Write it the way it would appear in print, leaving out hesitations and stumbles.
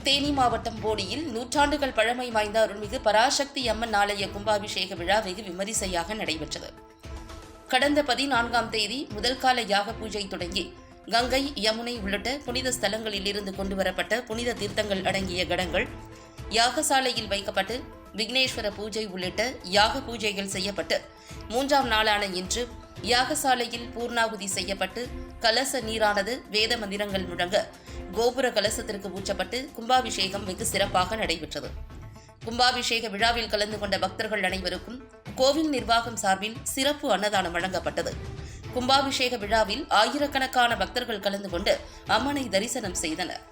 தேனி மாவட்டம் போடியில் நூற்றாண்டுகள் பழமை வாய்ந்த அருள்மிகு பராசக்தி அம்மன் ஆலய கும்பாபிஷேக விழா வெகு விமரிசையாக நடைபெற்றது. கடந்த 14ஆம் தேதி முதல் கால யாக பூஜை தொடங்கி கங்கை, யமுனை உள்ளிட்ட புனித ஸ்தலங்களில் இருந்து கொண்டுவரப்பட்ட புனித தீர்த்தங்கள் அடங்கிய கடங்கள் யாகசாலையில் வைக்கப்பட்டு விக்னேஸ்வர பூஜை உள்ளிட்ட யாக பூஜைகள் செய்யப்பட்டு 3ஆம் நாளான இன்று யாகசாலையில் பூர்ணாகுதி செய்யப்பட்டு கலச நீரானது வேத மந்திரங்கள் முழங்க கோபுர கலசத்திற்கு ஊற்றப்பட்டு கும்பாபிஷேகம் வெகு சிறப்பாக நடைபெற்றது. கும்பாபிஷேக விழாவில் கலந்து கொண்ட பக்தர்கள் அனைவருக்கும் கோவில் நிர்வாகம் சார்பில் சிறப்பு அன்னதானம் வழங்கப்பட்டது. கும்பாபிஷேக விழாவில் ஆயிரக்கணக்கான பக்தர்கள் கலந்து கொண்டு அம்மனை தரிசனம் செய்தனர்.